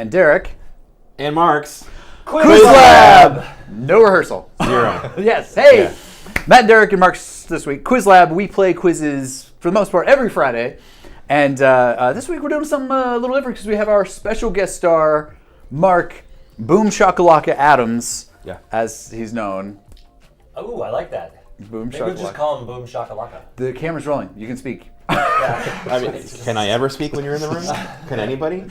And Derek. And Mark's Quiz Lab! No rehearsal. 0. Yes. Hey! Yeah. Matt, Derek, and Mark's this week. Quiz Lab, we play quizzes for the most part every Friday. And this week we're doing something a little different because we have our special guest star, Mark Boom Shakalaka Adams, as he's known. Oh, I like that. Boom Maybe we'll just call him Boom Shakalaka. The camera's rolling. You can speak. I mean, can I ever speak when you're in the room? Can anybody?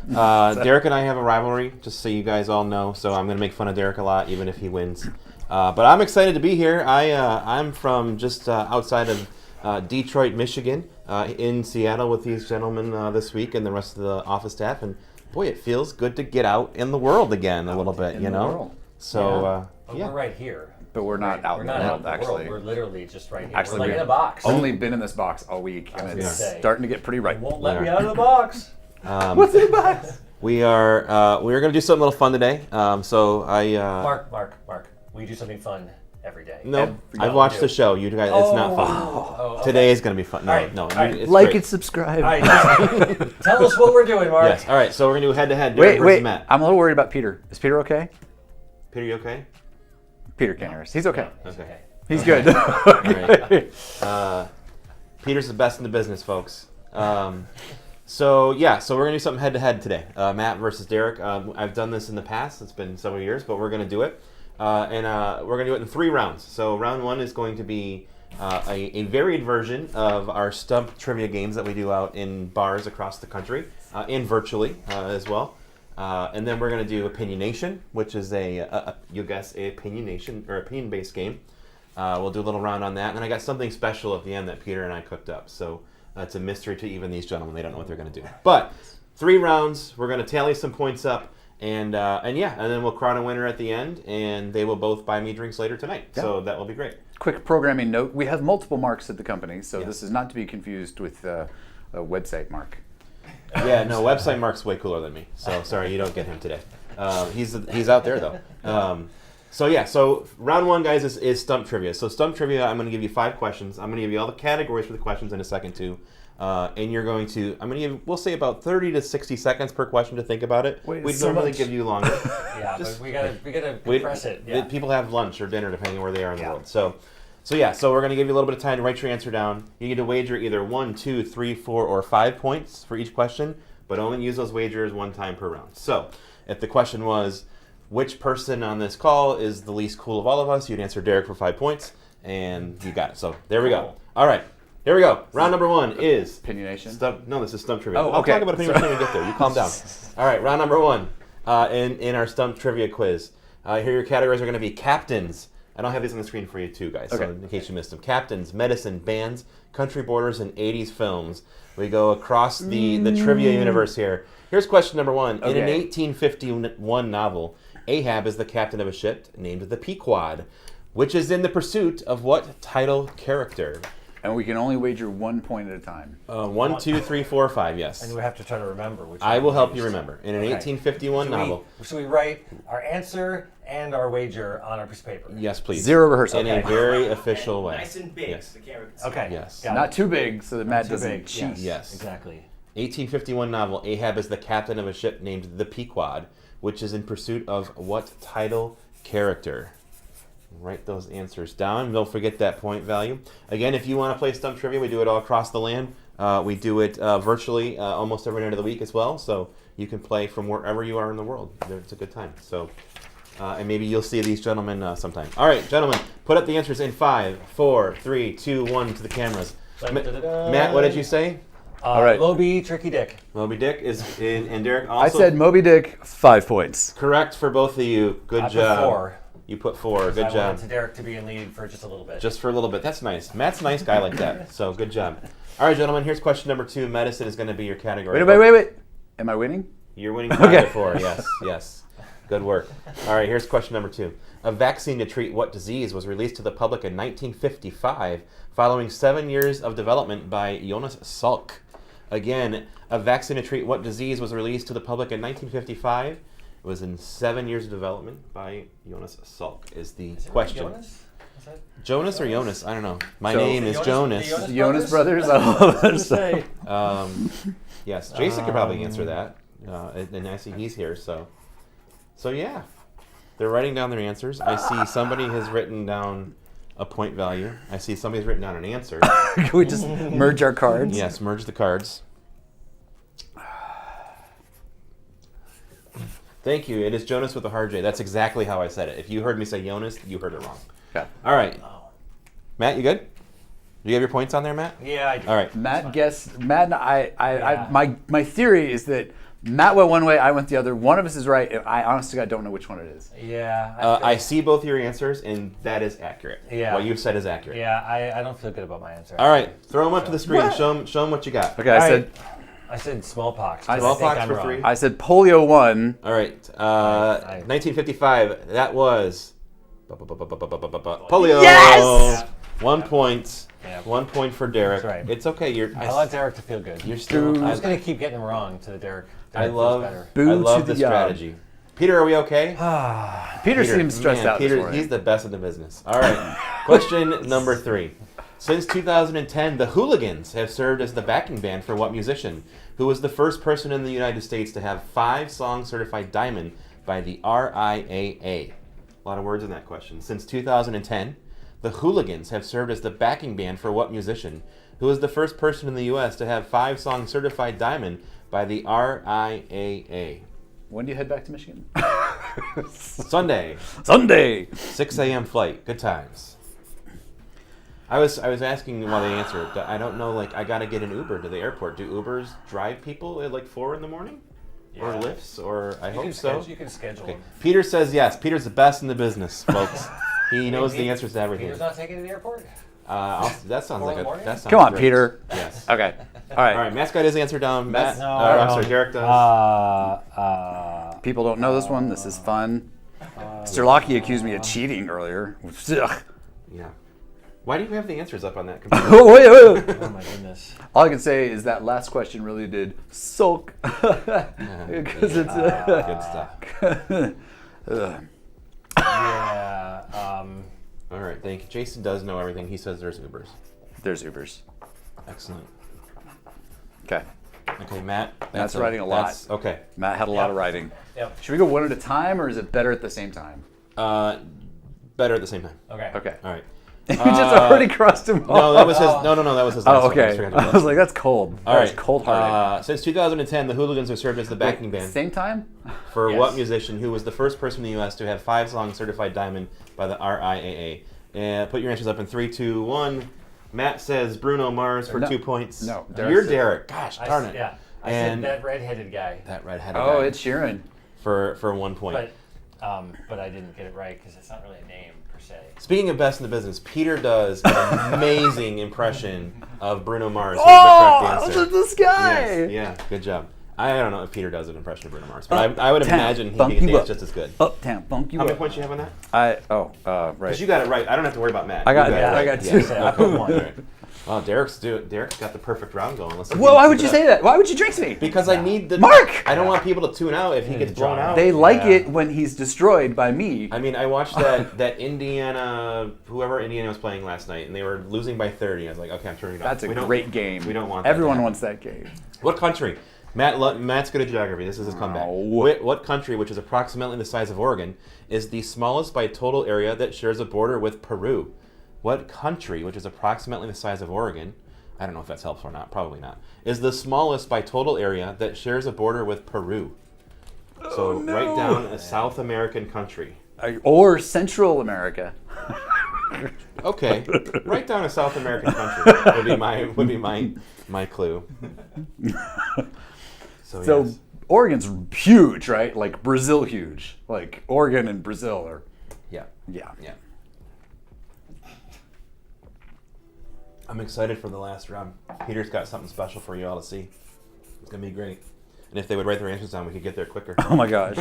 No. Derek and I have a rivalry, just so you guys all know. So I'm going to make fun of Derek a lot, even if he wins. But I'm excited to be here. I'm from just outside of Detroit, Michigan, in Seattle with these gentlemen this week and the rest of the office staff. And boy, it feels good to get out in the world again a little bit, you know? World. So, We're right here. But we're not out in the world, actually. We're literally just right here. Actually, we're like in a box. Only been in this box all week, and it's starting to get pretty right. Won't let me out of the box. What's in the box? We are going to do something a little fun today. Mark, we do something fun every day. No, I've watched the show. You guys, it's not fun. Okay. Today is going to be fun. No, right. no. Right. Like great. and subscribe. All right, tell us what we're doing, Mark. Yes. All right. So we're going to do head-to-head. Wait. Matt. I'm a little worried about Peter. Is Peter okay? Peter, you okay? Peter can't hear us. He's okay. Okay. He's good. Okay. Peter's the best in the business, folks. So we're gonna do something head-to-head today. Matt versus Derek. I've done this in the past. It's been several years, but we're gonna do it, and we're gonna do it in 3 rounds. So round 1 is going to be a varied version of our Stump trivia games that we do out in bars across the country and virtually as well. And then we're going to do Opinionation, which is you guess, a opinionation or opinion-based game. We'll do a little round on that. And then I got something special at the end that Peter and I cooked up. So it's a mystery to even these gentlemen. They don't know what they're going to do. But 3 rounds. We're going to tally some points up. And then we'll crown a winner at the end. And they will both buy me drinks later tonight. Yeah. So that will be great. Quick programming note. We have multiple Marks at the company. So this is not to be confused with a website Mark. Yeah, no, website Mark's way cooler than me. So sorry, you don't get him today. He's out there though. So round 1, guys, is Stump Trivia. So Stump Trivia, I'm going to give you 5 questions. I'm going to give you all the categories for the questions in a second too. And you're going to, we'll say about 30 to 60 seconds per question to think about it. Wait, We'd normally give you longer. Yeah, but we gotta compress it. Yeah. People have lunch or dinner depending on where they are in the world. So we're going to give you a little bit of time to write your answer down. You need to wager either 1, 2, 3, 4, or 5 points for each question, but only use those wagers 1 time per round. So if the question was, which person on this call is the least cool of all of us, you'd answer Derek for 5 points, and you got it. So there we go. All right, here we go. Round number 1 is... Opinionation? No, this is Stump Trivia. Oh, okay. I'll talk about Opinionation when we get there. You calm down. All right, round number 1 in our Stump Trivia quiz. Here your categories are going to be captains. I don't have these on the screen for you too, guys, so in case you missed them. Captains, medicine, bands, country borders, and 80s films. We go across the trivia universe here. Here's question number 1. In an 1851 novel, Ahab is the captain of a ship named the Pequod, which is in the pursuit of what title character? And we can only wager 1 point at a time. 1, 2, 3, 4, 5, yes. And we have to try to remember which I will help you remember. In an 1851 novel. So we write our answer and our wager on a piece of paper? Yes, please. 0 rehearsal. In a very official way. Nice and big. Yes. The carrots. Okay. Yes. Not too big so that Matt doesn't cheat. Yes. Exactly. 1851 novel, Ahab is the captain of a ship named the Pequod, which is in pursuit of what title character? Write those answers down. Don't forget that point value. Again, if you want to play Stump Trivia, we do it all across the land. We do it virtually almost every night of the week as well, so you can play from wherever you are in the world. It's a good time. So, and maybe you'll see these gentlemen sometime. All right, gentlemen, put up the answers in 5, 4, 3, 2, 1 to the cameras. Matt, what did you say? All right. Moby Tricky Dick. Moby Dick is in, and Derek also. I said Moby Dick, 5 points. Correct for both of you. Good job. I put 4. You put 4. Good I job. wanted Derek to be in lead for just a little bit. Just for a little bit. That's nice. Matt's a nice guy like that. So good job. All right, gentlemen. Here's question number 2. Medicine is going to be your category. Wait. Am I winning? You're winning 5 to 4. Yes. Good work. All right. Here's question number 2. A vaccine to treat what disease was released to the public in 1955, following 7 years of development by Jonas Salk? Again, a vaccine to treat what disease was released to the public in 1955. It was in 7 years of development by Jonas Salk is the question. Jonas or Jonas? I don't know. My name is Jonas. The Jonas Brothers? I love that to say. Yes, Jason could probably answer that. and I see he's here. So yeah, they're writing down their answers. I see somebody has written down a point value. I see somebody's written down an answer. Can we just merge our cards? Yes, merge the cards. Thank you. It is Jonas with a hard J. That's exactly how I said it. If you heard me say Jonas, you heard it wrong. Okay. All right. Matt, you good? Do you have your points on there, Matt? Yeah, I do. All right. Matt and my theory is that Matt went one way, I went the other. One of us is right. I honestly don't know which one it is. Yeah. I see both your answers, and that is accurate. Yeah. What you've said is accurate. Yeah, I don't feel good about my answer. All right. Throw them up to the screen. Show them what you got. Okay, I said smallpox. Smallpox I'm for wrong. 3. I said polio 1. All right. 1955. That was polio. Yes! 1 point. Yeah. 1 point for Derek. That's right. It's okay. I want Derek to feel good. You're still. I was going to keep getting wrong to Derek. I Derek love. feels better. Boo I love to the the young. strategy. Peter, are we okay? Peter seems stressed out this Peter, morning. he's the best in the business. All right. Question number 3. Since 2010, the Hooligans have served as the backing band for what musician? Who was the first person in the United States to have 5 songs certified diamond by the RIAA? A lot of words in that question. Since 2010, the Hooligans have served as the backing band for what musician? Who was the first person in the U.S. to have 5 songs certified diamond by the RIAA? When do you head back to Michigan? Sunday, Sunday. 6 a.m. flight. Good times. I was asking while they answered. I don't know. Like, I gotta get an Uber to the airport. Do Ubers drive people at like 4 in the morning, or Yeah. Lyfts? Or I You hope can so. You can schedule Okay. him. Peter says yes. Peter's the best in the business, folks. He knows the answers to everything. Peter's not taking to the airport? That sounds 4 like in the morning? that sounds Come on, great. Peter. Yes. Okay. All right. All right. Matt's got his answer down. Matt. No, I'm sorry. Derek does. People don't know this one. This is fun. Mr. Lockie accused me of cheating earlier. Ugh. Yeah. Why do you have the answers up on that computer? Oh, wait. Oh my goodness. All I can say is that last question really did sulk. Because it's... Good stuff. Yeah. All right. Thank you. Jason does know everything. He says there's Ubers. There's Ubers. Excellent. Okay. Okay, Matt. Matt's writing a lot. Okay. Matt had a lot of writing. Yep. Should we go one at a time, or is it better at the same time? Better at the same time. Okay. Okay. All right. You just already crossed him off. No, that was his. No, that was his. Last Oh, one. okay. Forgot to I do was that. like, that's cold. All That's right. cold-hearted. Since 2010, the Hooligans have served as the backing band Same time? for Yes. what musician? Who was the first person in the U.S. to have 5 songs certified diamond by the RIAA? And put your answers up in 3, 2, 1. Matt says Bruno Mars for No. 2 points. No, Derek You're said- Derek. Gosh darn it. Yeah. I And said that redheaded guy. that redheaded Oh, guy it's Sheeran. for 1 point. But I didn't get it right because it's not really a name per se. Speaking of best in the business, Peter does an amazing impression of Bruno Mars. Who's Oh, the correct answer. this guy. Yes, yeah, good job. I don't know if Peter does an impression of Bruno Mars, but I would imagine he Funk can you dance up. just as good. Uptown, funk you How many up. points you have on that? Right. Because you got it right. I don't have to worry about Matt. I You got- it yeah, I right. got Yeah. two. So I put one. All right. Well, Derek's got the perfect round going. Let's see if Well, he why can would keep you it say up. that? Why would you jinx me? Because I need the Mark! I don't want people to tune out if he gets blown out. They like Yeah. it when he's destroyed by me. I mean, I watched that Indiana, whoever Indiana was playing last night, and they were losing by 30. I was like, okay, I'm turning it off. That's a We don't- great game. We don't want that to Everyone happen. wants that game. What country? Matt's good at geography. This is his comeback. What country, which is approximately the size of Oregon, is the smallest by total area that shares a border with Peru? What country, which is approximately the size of Oregon, I don't know if that's helpful or not, probably not, is the smallest by total area that shares a border with Peru? So write down a South American country. Or Central America. Okay, write down a South American country would be my clue. So yes. Oregon's huge, right? Like Brazil huge. Like Oregon and Brazil are, Yeah. yeah. I'm excited for the last round. Peter's got something special for you all to see. It's gonna be great. And if they would write their answers down, we could get there quicker. Oh my gosh.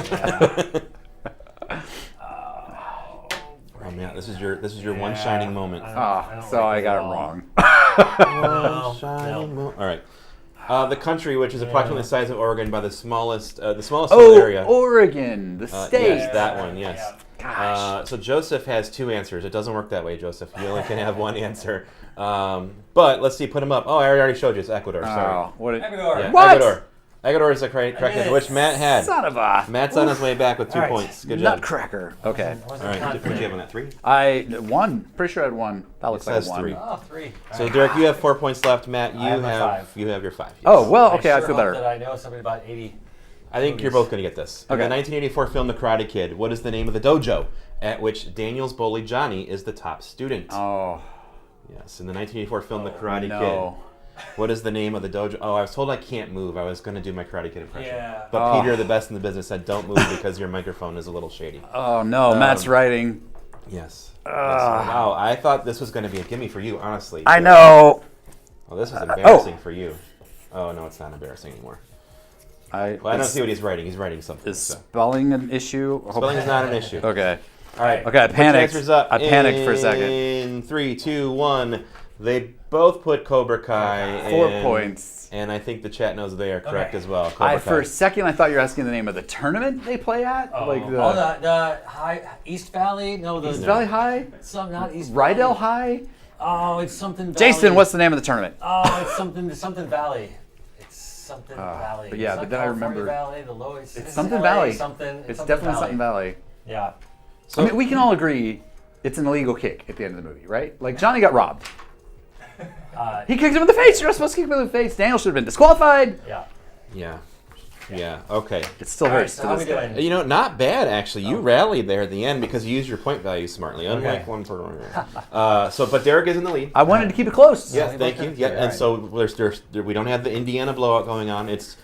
Oh man, this is your one shining moment. So I got it wrong. One shining moment. All right. The country, which is approximately the size of Oregon, by the smallest total area. Oregon, the state. Yes, that one. Yes. Gosh. So Joseph has 2 answers. It doesn't work that way, Joseph. You only can have 1 answer. But let's see. Put them up. Oh, I already showed you. It's Ecuador. Sorry. Oh, what? Ecuador. Yeah, What? Ecuador. I got orders correct, which Matt had. Son of a Matt's on his way back with 2 points. Good job. nutcracker. Okay. All right, what did you have on that? 3? I won. Pretty sure I had 1. That looks like a says 1. 3. Oh, 3. So Derek, you have 4 points left. Matt, you have my have 5. you have your 5. Yes. Oh well, okay. I sure feel hope better. that I know something about 80. I think you're both going to get this. Okay. In the 1984 film The Karate Kid, what is the name of the dojo at which Daniel's bully Johnny is the top student? Oh Yes, in the 1984 film The Karate no. Kid, what is the name of the dojo? Oh, I was told I can't move. I was going to do my Karate Kid impression. Yeah. But Peter, the best in the business, said don't move because your microphone is a little shady. Oh no, Matt's writing. Yes. Wow, I thought this was going to be a gimme for you, honestly. I know. Well, this is embarrassing for you. Oh, no, it's not embarrassing anymore. Well, I don't see what he's writing. He's writing something. Is So. spelling an issue? Spelling is not an issue. Okay. All right. Okay, I Put your panicked. answers up I panicked for a second. In 3, 2, 1. They both put Cobra Kai. 4 in, points. And I think the chat knows they are correct Okay. as well. Cobra Kai. For a second, I thought you were asking the name of the tournament they play at, like the the high East Valley. No, the East Valley High, Some not East Valley. Rydell High. Oh, it's something. Valley. Jason, what's the name of the tournament? Oh, it's something Valley. It's something Valley. but yeah, It's but not then I California remembered- Valley, the lowest. It's something Valley. It's something definitely something Valley. Yeah. So, I mean, we can all agree it's an illegal kick at the end of the movie, right? Like Johnny got robbed. He kicked him in the face. You're not supposed to kick him in the face. Daniel should have been disqualified. Yeah. yeah. Okay. It still All right, hurts so to how this we day. doing? You know, not bad actually. You rallied there at the end because you used your point value smartly, unlike Okay. one person. But Derek is in the lead. I wanted to keep it close. Yes, we thank both you. did. Yeah, All and right. so we don't have the Indiana blowout going on. It's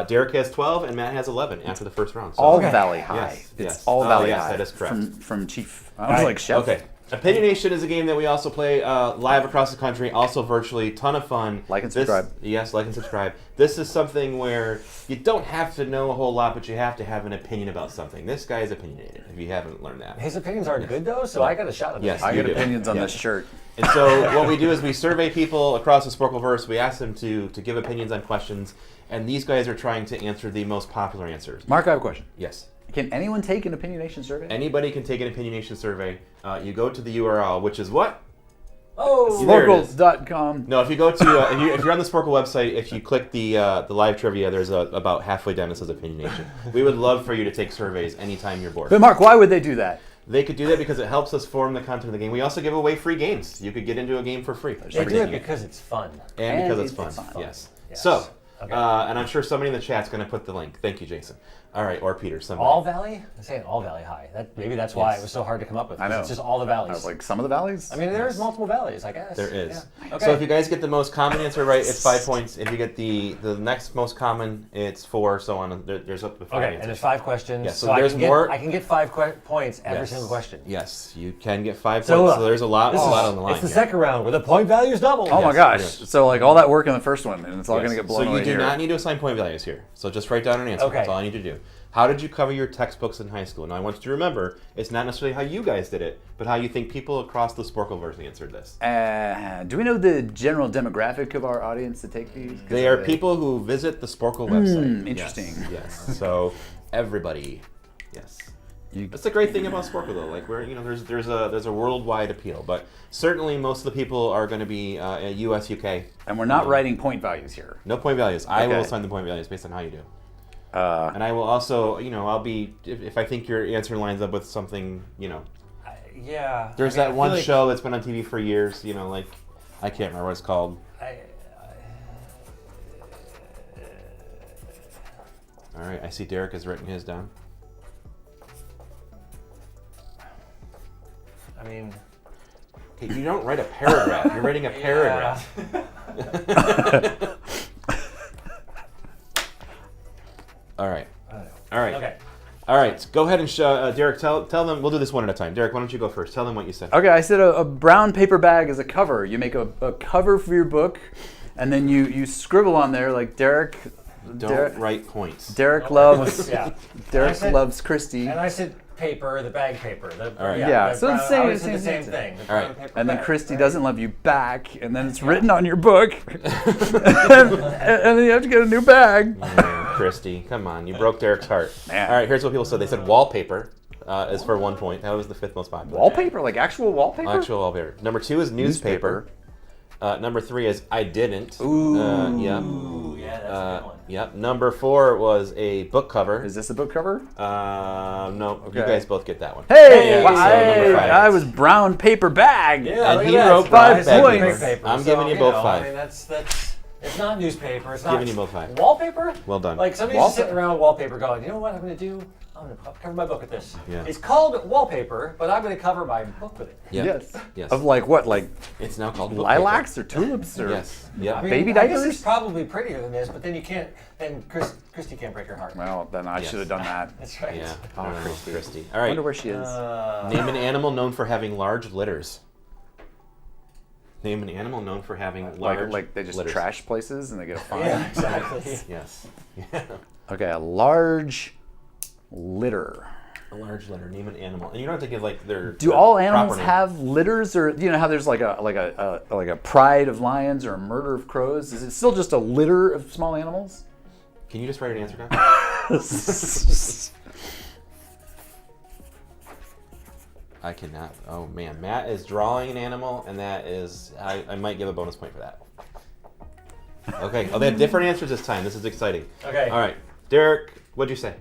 Derek has 12 and Matt has 11 after the first round. So. All Valley High. Yes, It's yes. all Oh, Valley yes, High. that is correct. From Chief. I was like Chef. Okay. Opinionation is a game that we also play live across the country, also virtually. Ton of fun. Like and subscribe. Yes, like and subscribe. This is something where you don't have to know a whole lot, but you have to have an opinion about something. This guy is opinionated, if you haven't learned that. His opinions are good though, so I got a shot at Yes. this. I You get do. opinions on Yeah. this shirt. And so what we do is we survey people across the Sporkleverse. We ask them to give opinions on questions, and these guys are trying to answer the most popular answers. Mark, I have a question. Yes. Can anyone take an opinionation survey? Anybody can take an opinionation survey. You go to the URL, which is what? Oh, There it is. Sporkles.com. No, if you go to if you're on the Sporkle website, if you click the live trivia, there's about halfway down it says opinionation. We would love for you to take surveys anytime you're bored. But Mark, why would they do that? They could do that because it helps us form the content of the game. We also give away free games. You could get into a game for free. they do it because it's fun. And because And it's fun. it's fun. Yes. Yes. So, Okay. and I'm sure somebody in the chat's going to put the link. Thank you, Jason. All right, or Peter. Somebody. All Valley? I'm saying All Valley High. Maybe that's why Yes. it was so hard to come up with. I know. It's just all the valleys. I was like, some of the valleys? I mean, there's multiple valleys, I guess. There is. Yeah. Okay. So if you guys get the most common answer right, it's 5 points. If you get the next most common, it's 4. So on. There's up to 5 Okay, answers. and there's 5 questions. Yeah, so I there's can get- more- I can get 5 points every Yes. single question. Yes, you can get 5 So, points. So there's a lot on the line. It's the here. second round where the point value is double. Oh my Yes, gosh. it is. So like all that work in the first one, and it's all Yes. going to get blown So away you do here. not need to assign point values here. So just write down an answer. Okay. That's all you need to do. How did you cover your textbooks in high school? Now I want you to remember, it's not necessarily how you guys did it, but how you think people across the Sporkleverse answered this. Do we know the general demographic of our audience to take these? 'Cause They are people who visit the Sporkle website. interesting. Yes. Yes. So everybody. Yes. That's the great thing about Sporkle, though. Like there's a worldwide appeal, but certainly most of the people are going to be U.S., UK. And we're not writing point values here. No point values. I will Okay. assign the point values based on how you do. And I will also, I'll be if I think your answer lines up with something, Yeah. There's I mean, that I one feel like show that's been on TV for years. Like I can't remember what it's called. All right, I see Derek has written his down. I mean, Okay, you don't write a paragraph. You're writing a paragraph. All right. I don't know. All right. Okay. All right. Go ahead and show Derek. Tell them. We'll do this one at a time. Derek, why don't you go first? Tell them what you said. Okay, I said a brown paper bag is a cover. You make a cover for your book, and then you scribble on there like Derek. Don't write points. Derek loves. Yeah. Derek And I said- loves Christy. And I said paper, the bag paper. All right. Yeah, the so it's brown- I the said same the same thing. The All right. brown paper And then bag, Christy right? doesn't love you back, and then it's written on your book, and then you have to get a new bag. Christy, come on. You broke Derek's heart. Man. All right, here's what people said. They said wallpaper is for 1 point. That was the 5th most popular. Wallpaper, like actual wallpaper. Actual wallpaper. Number 2 is newspaper. Number 3 is I didn't. Ooh. Yeah. Ooh, yeah. that's a good one. Yep. Number 4 was a book cover. Is this a book cover? No. Okay. You guys both get that one. Hey, Yeah, so number 5. I was brown paper bag. Yeah, And look he at that. wrote It's five brown points. paper, I'm giving you both know, 5. I mean, that's it's not newspaper. It's not Giving you both 5. wallpaper. Well done. Like somebody's just sitting around with wallpaper, going, you know what I'm going to do? I'm going to cover my book with this. Yeah. It's called wallpaper, but I'm going to cover my book with it. Yep. Yes. Yes. Of like what? Like It's now called book lilacs or tulips or? paper. Yes. Yep. I mean, Baby I guess diapers? it's probably prettier than this, but then you can't. Then Christy can't break her heart. Well, then I Yes. should have done that. That's right. Yeah. Oh, I don't know, Christy. Christy. I All right. wonder where she is. Name an animal known for having large litters. Name an animal known for having large like they just litters. trash places and they get a fine. Yeah, exactly. Yes. Yeah. Okay, a large litter. A large litter. Name an animal, and you don't have to give like their. Do their all proper animals name. have litters, or you know how there's like a pride of lions or a murder of crows? Is it still just a litter of small animals? Can you just write an answer down? I cannot. Oh man, Matt is drawing an animal, and that is. I might give a bonus point for that. Okay. Oh, they have different answers this time. This is exciting. Okay. All right, Derek. What'd you say?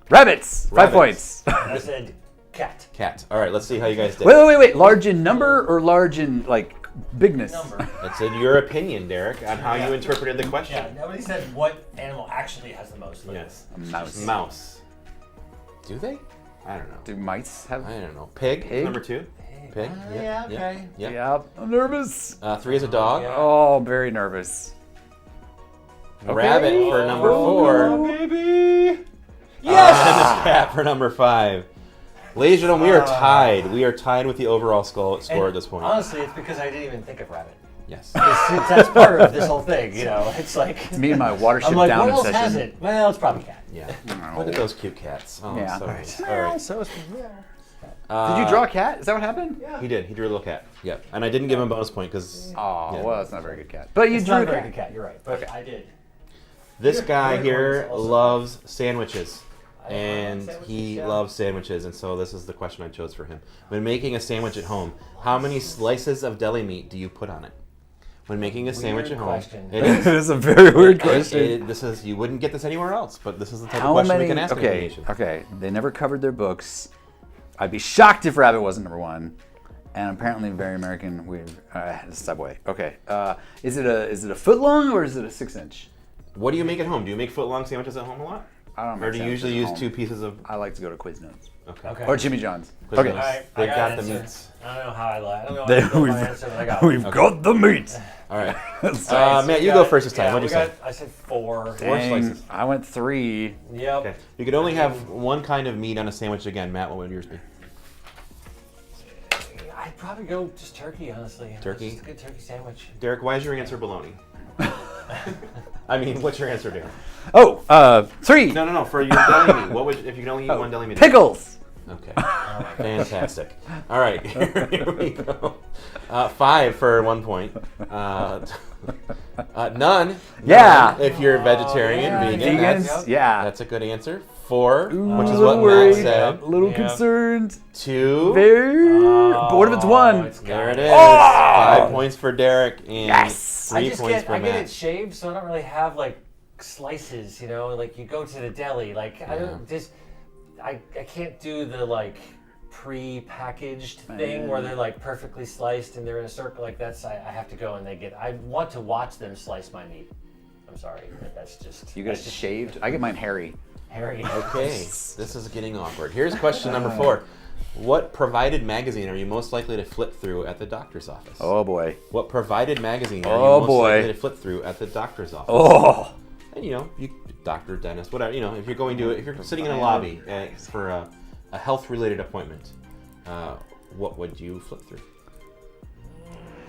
Rabbits. 5 points. I said cat. Cat. All right. Let's see how you guys did. Wait. Large in number or large in like bigness? Number. It's in your opinion, Derek, on how you interpreted the question. Yeah, nobody said what animal actually has the most. Yes. A mouse. Mouse. Do they? I don't know. Do mice have? I don't know. Pig. Pig? Number 2. Pig. Yeah, okay. Yep. Yeah, I'm nervous. 3 is a dog. Yeah. Oh, very nervous. Rabbit for number 4. baby. Yes! Cat for number 5. Ladies and gentlemen, we are tied. We are tied with the overall score at this point. Honestly, it's because I didn't even think of rabbit. Yes. That's part of this whole thing, you know. It's like Me and my watership I'm like, down what else obsession. has it? Well, it's probably cat. Yeah. Look at those cute cats. Oh, Yeah. so All nice. All right. So it's Did you draw a cat? Is that what happened? Yeah. He did. He drew a little cat. Yep. And I didn't give him a bonus point because Oh, well, it's not a very good cat. But you It's drew not a a very cat. good cat. You're right, but I did. this guy Red here ones also. loves sandwiches. I And love sandwiches, he yeah. loves sandwiches, and so this is the question I chose for him. When making a sandwich at home, how many slices of deli meat do you put on it? When making a sandwich at Weird home, question. it is. It's a very weird question. This is you wouldn't get this anywhere else, but this is the type of How question many? we can ask. Okay. They never covered their books. I'd be shocked if Rabbit wasn't number 1. And apparently, very American. We've Subway. Okay. Is it a foot long or is it a 6-inch? What do you make at home? Do you make foot-long sandwiches at home a lot? I don't. Or make do you sandwiches usually at use home. 2 pieces of? I like to go to Quiznos Okay. or Jimmy John's. Quiznos. Okay. All right, I They've got an the answer. meats. I don't know how I lie. I don't know They- how I my answer, but I got We've it. got the meat. All right. So Matt, we you got- go first this time. yeah, What'd you we say? got- I said 4. Dang, slices. I went 3. Yep. Okay. You could only have one kind of meat on a sandwich again. Matt, what would yours be? I'd probably go just turkey, honestly. Turkey? Just a good turkey sandwich. Derek, why is your answer bologna? I mean, what's your answer, Derek? Oh, 3. No. For your deli meat, what would if you could only eat one deli meat? Pickles. Okay. Fantastic. All right. Here we go. 5 for 1 point. None. Yeah. None if you're vegetarian, yeah, vegan. Vegans. That's, Yeah. that's a good answer. 4, Ooh, which is a little what worried, Matt said. A little Yeah. concerned. 2. Very. But what if it's 1? There it is. Oh! 5 points for Derek and Yes. 3 points for I get Matt. it shaved, so I don't really have like slices, you know, like you go to the deli, like I don't just I can't do the like pre-packaged thing where they're like perfectly sliced and they're in a circle like that. So I have to go and I want to watch them slice my meat. I'm sorry, but that's just You get it shaved? I get mine hairy. hairy. Okay, this is getting awkward. Here's question number 4. What provided magazine are you most likely to flip through at the doctor's office? Oh boy. What provided magazine are Oh, you most boy. likely to flip through at the doctor's office? Oh. And you know, you doctor, dentist, whatever. You know, if you're sitting in a lobby for a health-related appointment, what would you flip through?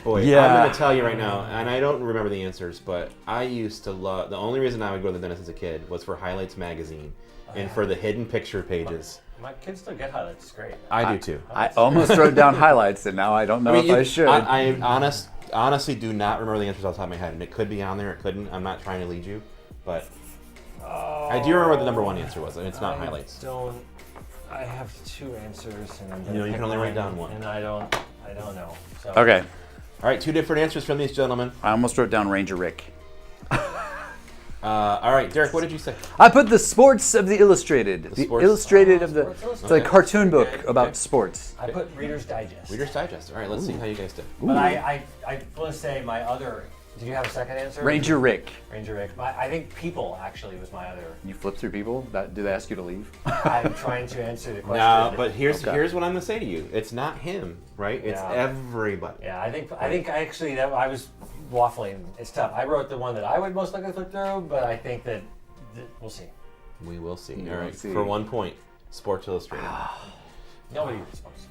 Boy, Yeah. I'm going to tell you right now, and I don't remember the answers, but I used to love. The only reason I would go to the dentist as a kid was for Highlights magazine and for the hidden picture pages. My kids still get highlights. It's great. I do too. I almost wrote down highlights, and now I don't know if I should. I honestly do not remember the answers off the top of my head, and it could be on there, it couldn't. I'm not trying to lead you, but I do remember what the number 1 answer was, and it's not highlights. I have 2 answers, and I'm gonna You know, you pick can only write down one. and I don't know. So. Okay. All right, 2 different answers from these gentlemen. I almost wrote down Ranger Rick. All right, Derek, what did you say? I put the sports of the Illustrated. The sports- Illustrated of the. Sports Illustrated. It's like a cartoon book Okay. about sports. I put Reader's Digest. Reader's Digest. All right, let's see how you guys did. But I want to say my other. Did you have a second answer? Ranger Rick. Ranger Rick. I think People actually was my other. You flip through people. Do they ask you to leave? I'm trying to answer the question. No, but here's Okay. here's what I'm gonna say to you. It's not him, right? It's Yeah. everybody. Yeah, I think actually that I was waffling. It's tough. I wrote the one that I would most likely flip through, but I think that we'll see. We will see. We All will right, see. for 1 point, Sports Illustrated. Nobody reads sports.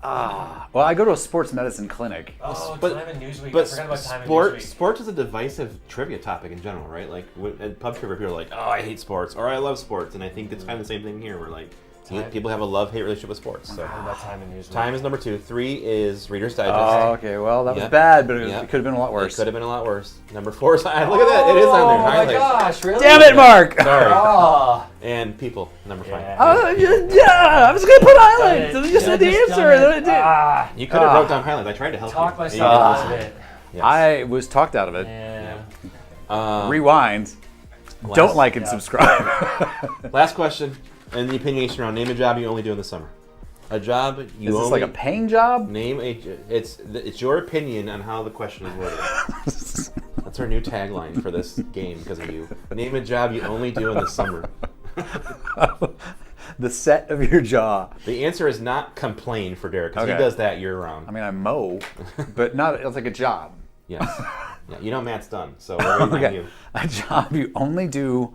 Well, I go to a sports medicine clinic. Oh, but- Time and Newsweek. But I forgot about Time and sports Newsweek. sports is a divisive trivia topic in general, right? Like at pub trivia, people are like, "Oh, I hate sports," or "I love sports," and I think it's kind of the same thing here. Where like people have a love-hate relationship with sports. So What about Time and Newsweek? time is number 2. 3 is Reader's Digest. Oh, okay. Well, that was Yep. bad, but it Yep. could have been a lot It worse. could have been a lot worse. Number 4 is look at that. It is on there. Oh my Highlights. gosh! Really? Damn it, Mark! Sorry. Oh. And People, number 5. Yeah. Yeah, I was gonna put highlights. You said the Just answer. done it. I You could have wrote down highlights. I tried to help Talk you. myself out of it. Yes. was talked out of it. Yeah. Rewind. Don't like and subscribe. Last question in the opinionation round. Name a job you only do in the summer. A job you Is this only like a paying job? name a. It's your opinion on how the question is worded. That's our new tagline for this game because of you. Name a job you only do in the summer. The set of your jaw. The answer is not complain for Derek because Okay. he does that year round. I mean, I mow, but not. It's like a job. Yes. Yeah, you know Matt's done, so we're waiting on Okay, you. a job you only do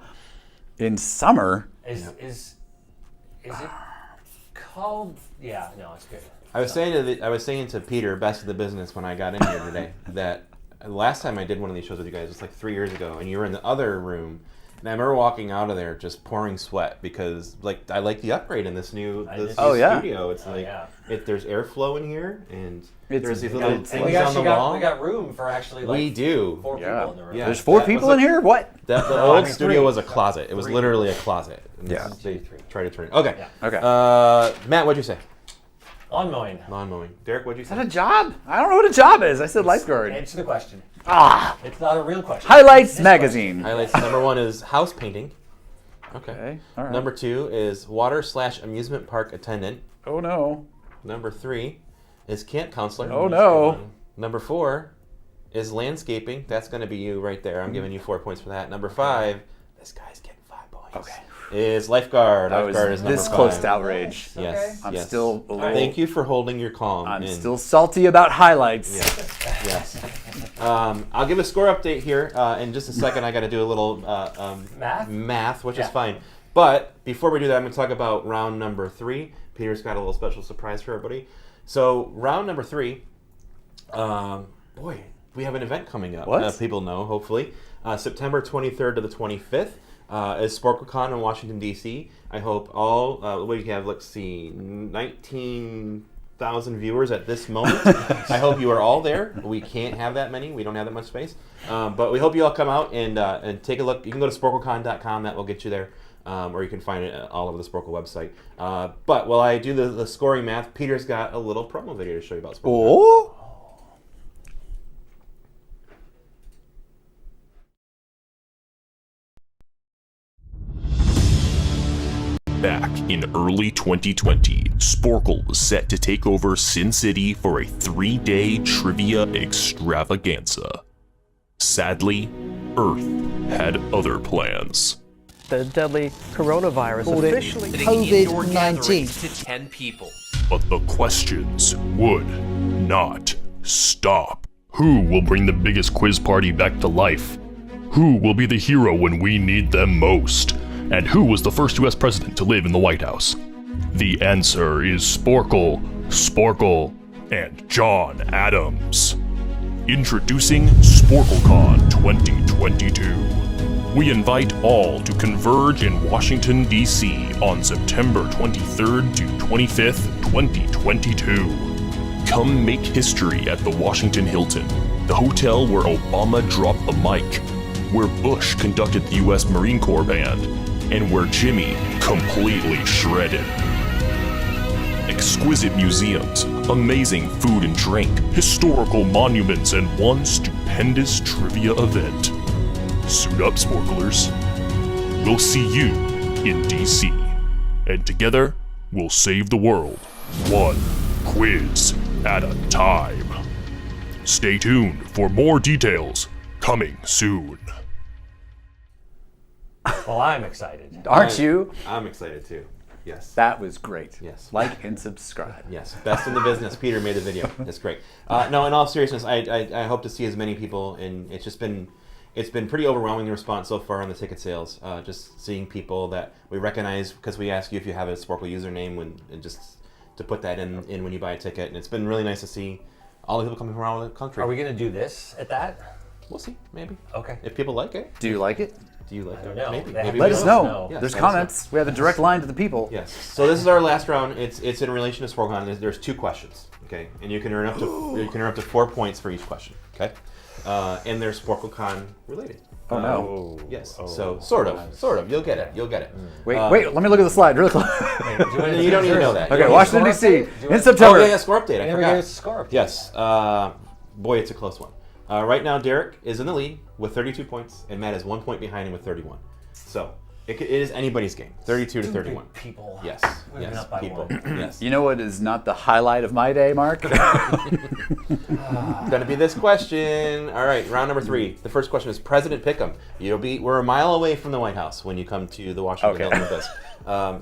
in summer. Is it called? Yeah. No, it's good. I was saying to Peter, best of the business, when I got in here today, that last time I did one of these shows with you guys, it's like 3 years ago, and you were in the other room, and I remember walking out of there just pouring sweat because like I like the upgrade in this new Oh, yeah. studio. It's like yeah. There's airflow in here, and It's- there's these yeah, little it's things And we on the actually wall. we got room for actually like We do. 4 Yeah. people in the room. Yeah. There's 4 that people was in here. What? The No, old I mean studio three. was a closet. It was Three. literally a closet. And Yeah. They tried to turn it. Okay. Yeah. Okay. Matt, what'd you say? Lawn mowing. Lawn mowing. Derek, what'd you Is say? that a job? I don't know what a job is. I said lifeguard. Answer the question. Ah. It's not a real question. Highlights This magazine. Highlights. Number 1 is house painting. Okay. Okay. All right. Number 2 is water/amusement park attendant. Oh no. Number 3 is camp counselor. Oh no. Number 4 is landscaping. That's going to be you right there. I'm giving you 4 points for that. Number 5, this guy's getting 5 points. Okay. Is lifeguard. I Lifeguard was is number this 5. close to outrage. Okay. Yes. I'm yes. still a little. Thank you for holding your calm. I'm and- still salty about highlights. Yes. I'll give a score update here in just a second. I got to do a little Math? which is Yeah. fine. But before we do that, I'm going to talk about round number 3. Peter's got a little special surprise for everybody. So round number 3, boy, we have an event coming up. What? People know, hopefully. September 23rd to the 25th is SporcleCon in Washington, D.C. I hope all, we have, let's see, 19,000 viewers at this moment. I hope you are all there. We can't have that many. We don't have that much space. But we hope you all come out and take a look. You can go to SporcleCon.com. That will get you there. Or you can find it all over the Sporcle website. But while I do the scoring math, Peter's got a little promo video to show you about SporcleCon. Oh. Back in early 2020, Sporcle was set to take over Sin City for a 3-day trivia extravaganza. Sadly, Earth had other plans. The deadly coronavirus Called it officially COVID-19. to 10 people. But the questions would not stop. Who will bring the biggest quiz party back to life? Who will be the hero when we need them most? And who was the first US president to live in the White House? The answer is Sporcle, and John Adams. Introducing SporcleCon 2022. We invite all to converge in Washington, D.C. on September 23rd to 25th, 2022. Come make history at the Washington Hilton, the hotel where Obama dropped the mic, where Bush conducted the U.S. Marine Corps Band, and where Jimmy completely shredded. Exquisite museums, amazing food and drink, historical monuments, and one stupendous trivia event. Suit up, Sporklers. We'll see you in DC. And together, we'll save the world, one quiz at a time. Stay tuned for more details coming soon. Well, I'm excited. Aren't you? I'm excited too. Yes. That was great. Yes. Like and subscribe. Yes, best in the business. Peter made the video. That's great. No, in all seriousness, I hope to see as many people, and it's been pretty overwhelming, the response so far on the ticket sales. Just seeing people that we recognize, because we ask you if you have a Sporkle username, and just to put that in when you buy a ticket, and it's been really nice to see all the people coming from around the country. Are we going to do this at that? We'll see, maybe. Okay. If people like it. Do you like it? Do you like I don't it? know. Maybe. Let Maybe Let we us don't. know. Yes, There's let us know. comments. We have a direct line to the people. Yes. So this is our last round. It's in relation to SporcleCon. There's 2 questions. Okay, and you can earn up to 4 points for each question. Okay, and they're SporcleCon related. Oh no. Yes. So sort of. You'll get it. Wait, let me look at the slide really close. You don't need to know that. Okay, You don't Washington, need D.C. Do in it. September. Oh, yeah, score update. I Never forgot. gave us a score update. Yes. Boy, it's a close one. Right now, Derek is in the lead with 32 points, and Matt is 1 point behind him with 31. So it is anybody's game. 32 to 31. People. Yes. We've been Yes. up by People. one. Yes. You know what is not the highlight of my day, Mark? Gonna be this question. All right, round number 3. The first question is President Pick'em. We're a mile away from the White House when you come to the Washington building with this.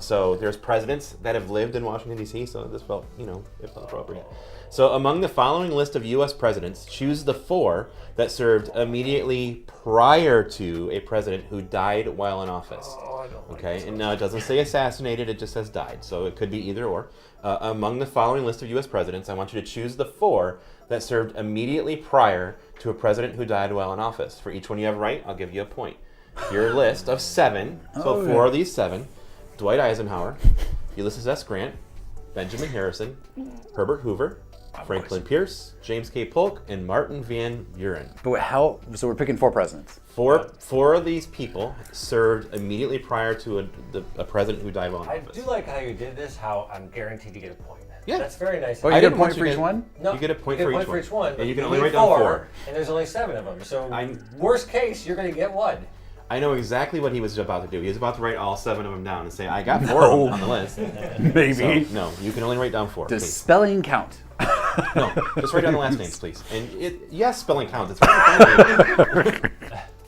So there's presidents that have lived in Washington D.C. So this felt, it felt appropriate. So among the following list of U.S. presidents, choose the 4 that served immediately prior to a president who died while in office. Okay, and now it doesn't say assassinated; it just says died. So it could be either or. Among the following list of U.S. presidents, I want you to choose the 4 that served immediately prior to a president who died while in office. For each one you have right, I'll give you a point. Your list of 7. So 4 of these 7: Dwight Eisenhower, Ulysses S. Grant, Benjamin Harrison, Herbert Hoover, Franklin Pierce, James K. Polk, and Martin Van Buren. But wait, how? So we're picking 4 presidents. Four of these people served immediately prior to a president who died while in I office. do like how you did this, how I'm guaranteed to get a point. Yeah. That's very nice. Oh, you I get a didn't point want for you each to- one? No, You get a point you for get a each point for each one. And you can but only need write down 4, 4. and there's only 7 of them. So I- worst case, you're going to get 1. I know exactly what he was about to do. He was about to write all 7 of them down and say, I got 4 of them on the list. Maybe. So, no, you can only write down 4. Does please. spelling count? No, just write down the last names, please. And yes, spelling counts. It's right in front of you.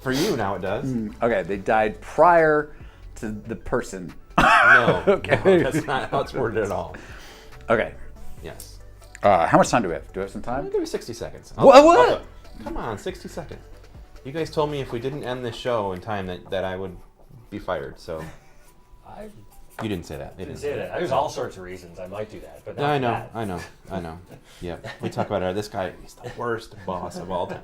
For you, now it does. Okay, they died prior to the person. No, Okay. no, that's not how it's worded at all. Okay. Yes. How much time do we have? Do we have some I'll time? give you 60 seconds. What? Come on, 60 seconds. You guys told me if we didn't end this show in time that I would be fired, so I you didn't say that. They didn't say that. There's all sorts of reasons I might do that, but No, not I know, that. I know. Yeah, we talk about it. This guy, he's the worst boss of all time.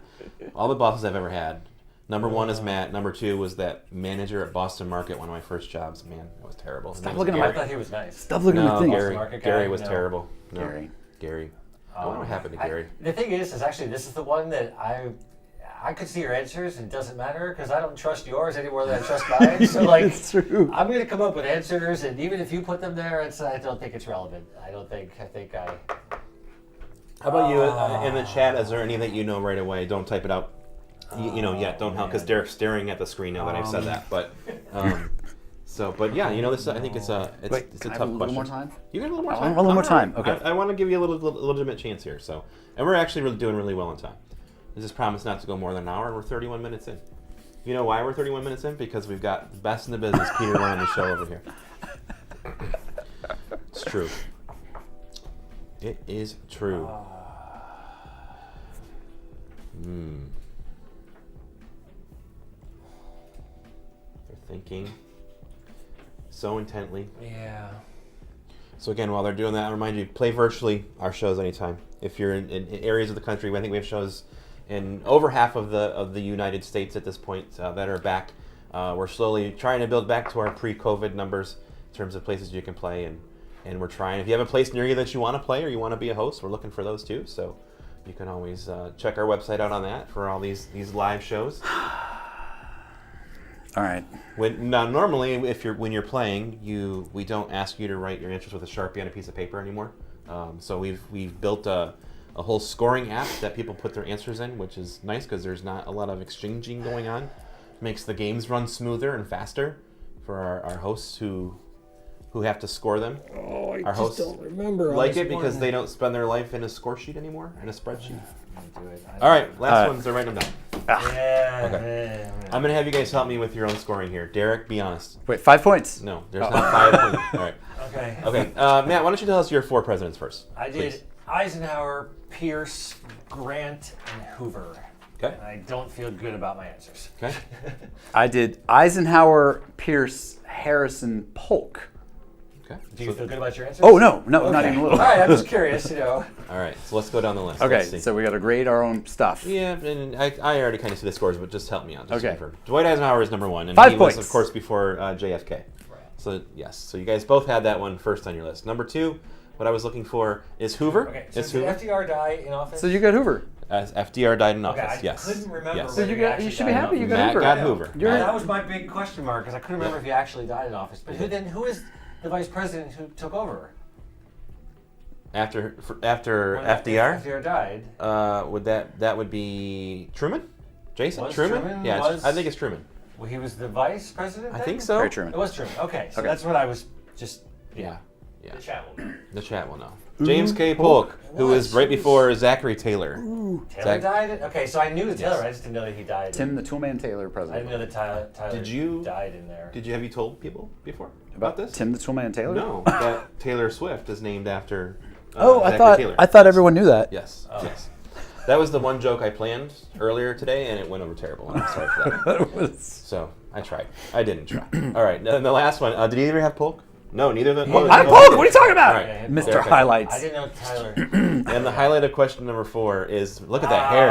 All the bosses I've ever had. Number 1 is Matt. Number 2 was that manager at Boston Market, one of my first jobs. Man, that was terrible. His name was looking at I my- Gary. thought he was nice. Stop looking at No, the things. Gary. Market guy? Gary was No. terrible. No. Gary. I wonder what happened to Gary. The thing is actually this is the one that I could see your answers and it doesn't matter because I don't trust yours any more than I trust mine. So like, It's true. I'm going to come up with answers, and even if you put them there, I don't think it's relevant. I think I. How about you in the chat? Is there any that you know right away? Don't type it out. Yet. Don't help because Derek's staring at the screen now that I've said that. But but yeah, this. I think it's a Wait, it's can a I tough have a little question. more time? You got a little more I time. want a little more All time, right. okay. I want to give you a legitimate chance here. So, and we're actually doing really well on time. This is promised not to go more than an hour, and we're 31 minutes in. You know why we're 31 minutes in? Because we've got the best in the business, Peter, running the show over here. It's true. It is true. They're thinking so intently. Yeah. So again, while they're doing that, I remind you, play virtually our shows anytime. If you're in areas of the country, I think we have shows in over half of the United States at this point that are back. We're slowly trying to build back to our pre-COVID numbers in terms of places you can play, and we're trying. If you have a place near you that you want to play or you want to be a host, we're looking for those too. So you can always check our website out on that for all these live shows. All right. Normally, when you're playing, we don't ask you to write your answers with a Sharpie on a piece of paper anymore. So we've built a whole scoring app that people put their answers in, which is nice because there's not a lot of exchanging going on. makes the games run smoother and faster for our hosts who have to score them. Oh, I Our just hosts don't remember. on like this it because one. they don't spend their life in a score sheet anymore, in a spreadsheet. Do it. All right, last ones are writing them down. Yeah. Okay. I'm going to have you guys help me with your own scoring here. Derek, be honest. Wait, 5 points. No, there's not 5 points. All right. Okay. Okay, Matt, why don't you tell us your 4 presidents first? I did please. Eisenhower, Pierce, Grant, and Hoover. Okay. And I don't feel good about my answers. Okay. I did Eisenhower, Pierce, Harrison, Polk. Okay. Do you feel good about your answers? Oh, no, not even a little. All right, I'm just curious, you know. All right, so let's go down the list. Okay, Let's see. so we got to grade our own stuff. Yeah, and I already kind of see the scores, but just help me out. Just Okay. confirm. Dwight Eisenhower is number 1, and 5 he was, points. of course, before JFK. So yes, so you guys both had that one first on your list. Number 2, what I was looking for is Hoover. Okay, so It's did Hoover. FDR die in office? So you got Hoover. As FDR died in Okay, office. I Yes. couldn't remember Yes. So whether you he got. actually You should died be in happy you office. got Matt Hoover. got Hoover. You're- That was my big question mark because I couldn't remember if he actually died in office. But who is the vice president who took over? After When FDR, FDR died. that would be Truman? Jason? Was Truman? Truman Yeah, was- I think it's Truman. Well, he was the vice president. I then? think so. Very Truman. It was Truman. Okay, so Okay. that's what I was just. Yeah. Yeah. The chat will. The chat will know. James K. Polk, who was right before Zachary Taylor. Taylor Zach- died. Okay, so I knew Taylor. I just didn't know that he died. Tim the Toolman Taylor, I president. didn't know that Tyler Did you- died in there. Have you told people before about this? Tim the Toolman Taylor. No, that Taylor Swift is named after. Oh, Zachary Taylor. I thought everyone knew that. Yes. Yes. That was the one joke I planned earlier today, and it went over terrible. I'm sorry for that. So I tried. I didn't try. All right. And the last one. Did either have Polk? No, neither of them. I'm Polk. What are you talking about? All right. Mr. Derek, Highlights. I didn't know Tyler. And the highlight of question number 4 is look at that hair,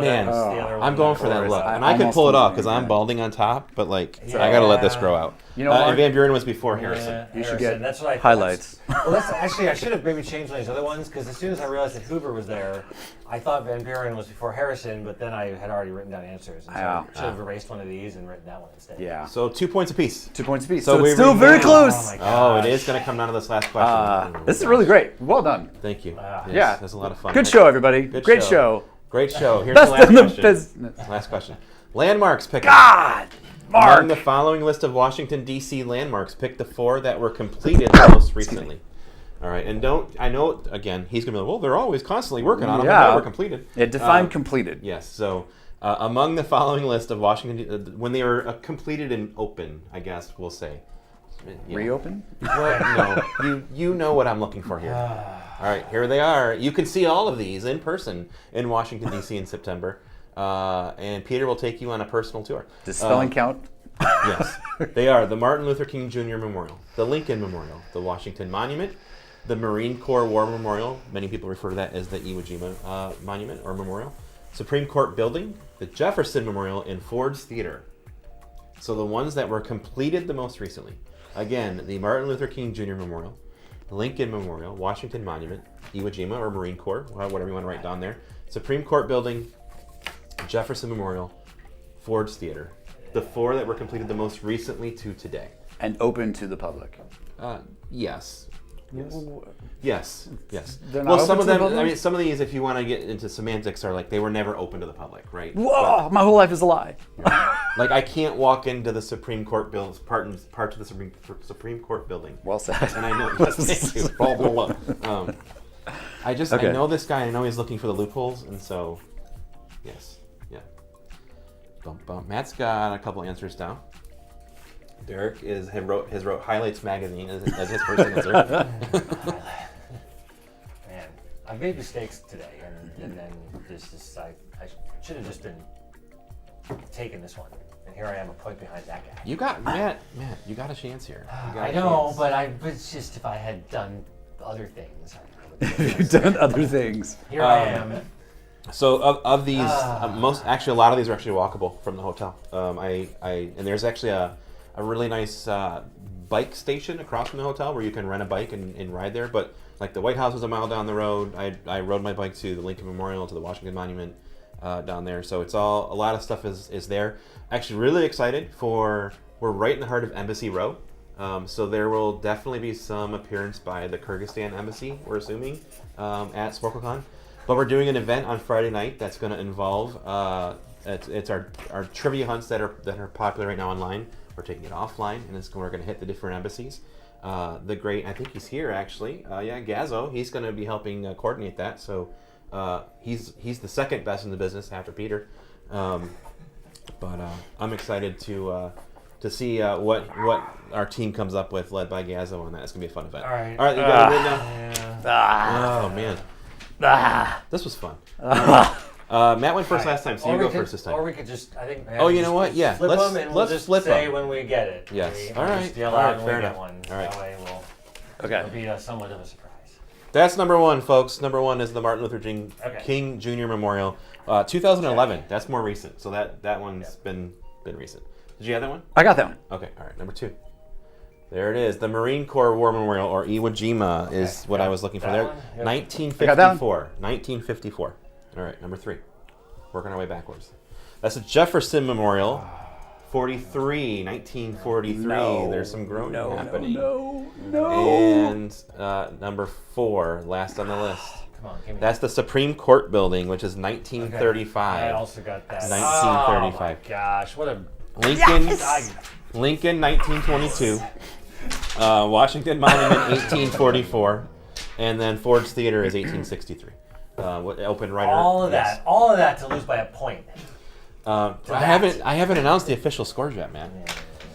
man. That's the other I'm one. going for that course. look, I and I could almost pull it off didn't because I'm do that. balding on top, but like Yeah. I gotta let this grow out. You know, Mark, and Van Buren was before Harrison. Yeah, you should Harrison, get that's what I highlights. Well, that's actually I should have maybe changed one of these other ones because as soon as I realized that Hoover was there, I thought Van Buren was before Harrison, but then I had already written down answers. And so Yeah. I should have erased one of these and written that one instead. Yeah. So 2 points apiece. 2 points apiece. So So, we it's still remain- very Oh close. my Oh, it gosh. is going to come down to this last question. This is really great. Well done. Thank you. Yes, Yeah. that's a lot of fun. Good show, everybody. Good Great show. show. Great show. Here's Best the last in the question. business. Last question. Landmarks pick. God, Among Mark. the following list of Washington, D.C. landmarks, pick the 4 that were completed most recently. All right, and I know, again, he's going to be like, well, they're always constantly working on them. Yeah. They were completed. It defined completed. Yes, so among the following list of Washington, when they were completed and open, I guess we'll say. Yeah. Reopen? Well, no, you know what I'm looking for here. All right, here they are. You can see all of these in person in Washington, D.C. in September. And Peter will take you on a personal tour. Does spelling count? Yes, they are the Martin Luther King Jr. Memorial, the Lincoln Memorial, the Washington Monument, the Marine Corps War Memorial. Many people refer to that as the Iwo Jima Monument or Memorial. Supreme Court Building, the Jefferson Memorial, and Ford's Theater. So the ones that were completed the most recently. Again, the Martin Luther King Jr. Memorial, Lincoln Memorial, Washington Monument, Iwo Jima or Marine Corps, whatever you want to write down there. Supreme Court Building, Jefferson Memorial, Ford's Theater. The 4 that were completed the most recently to today. And open to the public. Yes. Yes. Yes. They're not Well, open some of to the them. public? I mean, some of these, if you want to get into semantics, are like they were never open to the public, right? Whoa, my whole life is a lie. Like I can't walk into the Supreme Court part of the Supreme Court building. Well said. And I know. Yes, thank you. Blah, blah, blah. I Okay. know this guy. I know he's looking for the loopholes, and so, yes, yeah. Bump, bump. Matt's got a couple answers down. Derek has wrote Highlights Magazine as his first answer. Man, I've made mistakes today, and then I should have just been taking this one. And here I am, a point behind that guy. You got Matt. You got a chance here. You got I a know, chance. but it's just if I had done other things. You've done other things. Here I am. So of these, a lot of these are actually walkable from the hotel. And there's actually a really nice bike station across from the hotel where you can rent a bike and ride there. But like the White House was a mile down the road. I rode my bike to the Lincoln Memorial, to the Washington Monument down there. So it's a lot of stuff is there. Actually really excited we're right in the heart of Embassy Row. So there will definitely be some appearance by the Kyrgyzstan embassy, we're assuming, at SporcleCon. But we're doing an event on Friday night that's going to involve it's our trivia hunts that are popular right now online. We're taking it offline, and we're going to hit the different embassies. The great, I think he's here actually. Gazzo. He's going to be helping coordinate that. So he's the second best in the business after Peter. But I'm excited to see what our team comes up with, led by Gazzo on that. It's going to be a fun event. All right. You got it written down? Yeah. Oh, man. This was fun. Matt went first last time, so you go first this time. Or we could just, I think. Oh, you know what? Yeah. Flip them, and we'll just flip say them. when we get it. Yes. We'll All right. just yell All out right, when fair we get enough. one. All right. That way it'll be somewhat of a surprise. That's number one, folks. Number one is the Martin Luther King Jr. Memorial, 2011. That's more recent, so that one's been recent. Did you have that one? I got that one. Okay. All right. Number two. There it is. The Marine Corps War Memorial, or Iwo Jima, is what I was looking for there. One? Yep. 1954. 1954. All right. Number three. Working our way backwards. That's the Jefferson Memorial. 1943. No. There's some groaning happening. No. And number four, last on the list. Come on, give me That's the Supreme Court building, which is 1935. I also got that. 1935. Oh my gosh, what a Lincoln, 1922. Washington Monument, 1844. And then Ford's Theater is 1863. Opened right. all of that to lose by a point. I haven't announced the official scores yet, man.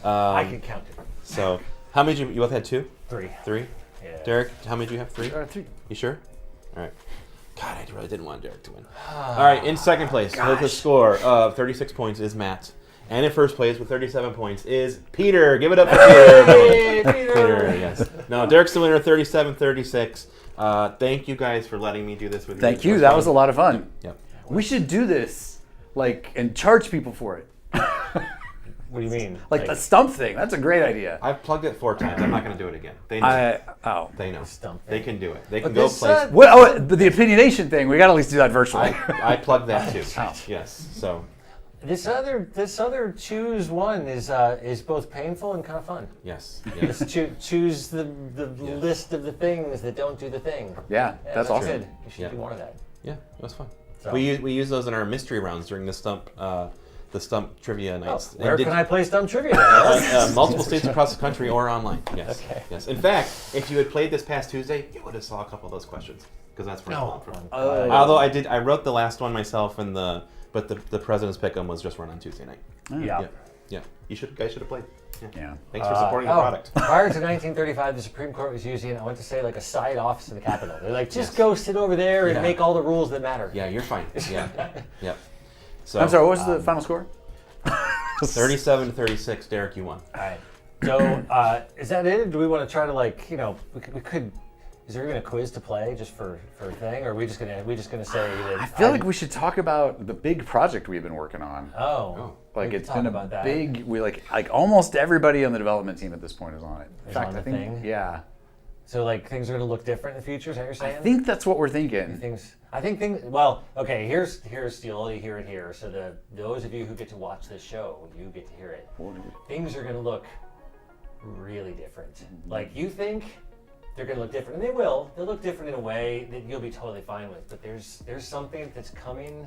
I can count it. So, how many you both had? Two? Three. Yeah. Derek, how many do you have? Three? Three. You sure? All right. God, I really didn't want Derek to win. All right, in second place with a score of 36 points is Matt. And in first place with 37 points is Peter. Give it up for Peter. Hey, Peter. Yes. No, Derek's the winner, 37-36. Thank you guys for letting me do this with you. Thank you. That was a lot of fun. Yep. We should do this, and charge people for it. What do you mean? Like the Stump thing. That's a great idea. I've plugged it 4 times. I'm not going to do it again. They know. They know. Stump They thing. can do it. They can But go this, play. But the Opinionation thing, we got to at least do that virtually. I plugged that too. Oh. Yes. So. This other choose one is both painful and kind of fun. Yes. Just choose the list of the things that don't do the thing. Yeah, that's awesome. Good. You should do more of that. Yeah, it was fun. So. We use those in our mystery rounds during the Stump trivia nights. Where can I play Stump Trivia? Multiple states across the country or online. Yes. Okay. Yes. In fact, if you had played this past Tuesday, you would have saw a couple of those questions because that's where I'm from. Although I wrote the last one myself, but the President's Pick'em was just run on Tuesday night. Yeah. Yeah. You guys should have played. Yeah. Thanks for supporting the product. Prior to 1935, the Supreme Court was using, I went to say, like a side office in the Capitol. They're like, just go sit over there and make all the rules that matter. Yeah, you're fine. Yeah. Yep. So I'm sorry, what was the final score? 37-36. Derek, you won. All right. So, is that it? Or do we want to try to we could. Is there even a quiz to play just for a thing, or are we just gonna say that? I feel like we should talk about the big project we've been working on. We It's can been talk about that. big. We like almost everybody on the development team at this point is on it. In Is fact, on I the think thing? yeah. So things are gonna look different in the future. Is that what you're saying? I think that's what we're thinking. things. Well, okay. Here's you'll only hear it here. So those of you who get to watch this show, you get to hear it. Things are gonna look really different. Like you think they're gonna look different, and they will. They'll look different in a way that you'll be totally fine with. But there's something that's coming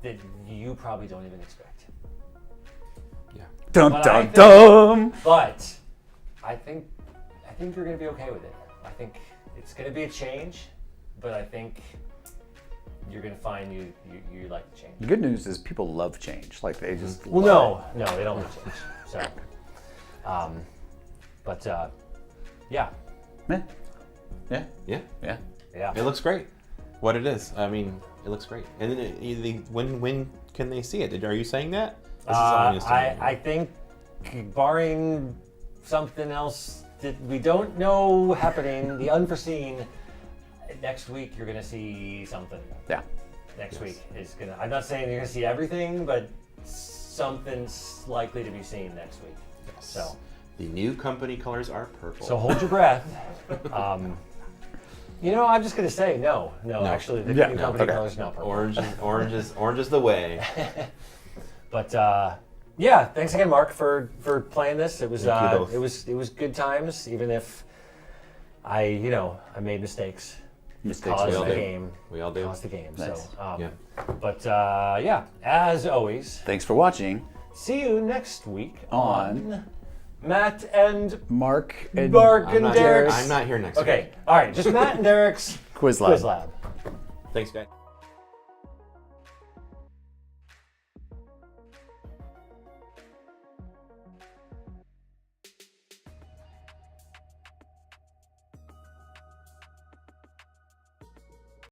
that you probably don't even expect. Yeah. Dum But dum dum. But I think you're gonna be okay with it. I think it's gonna be a change, but I think you're gonna find you like the change. The good news is people love change. Like they just Well, no, they don't want to change. So, yeah. Yeah. Yeah. Yeah. Yeah. Yeah. It looks great. What it is. I mean, it looks great. And then when can they see it? Are you saying that? This is something I think, barring something else that we don't know happening, the unforeseen, next week you're gonna see something. Yeah. Next week is gonna. I'm not saying you're gonna see everything, but something's likely to be seen next week. Yes. So. The new company colors are purple. So hold your breath. I'm just gonna say no. Actually, the new company colors not purple. Orange is the way. But thanks again, Mark, for playing this. It was Thank you both. it was good times, even if I made mistakes. Mistakes cause we the all do. game. We all do. Cause the game. Nice. So, Yeah. but yeah, as always, Thanks for watching see you next week on Matt and Mark and Mark I'm and not, Derek's. I'm not here next Okay, week. all right, just Matt and Derek's Quiz Lab. Quiz Lab. Thanks, guys.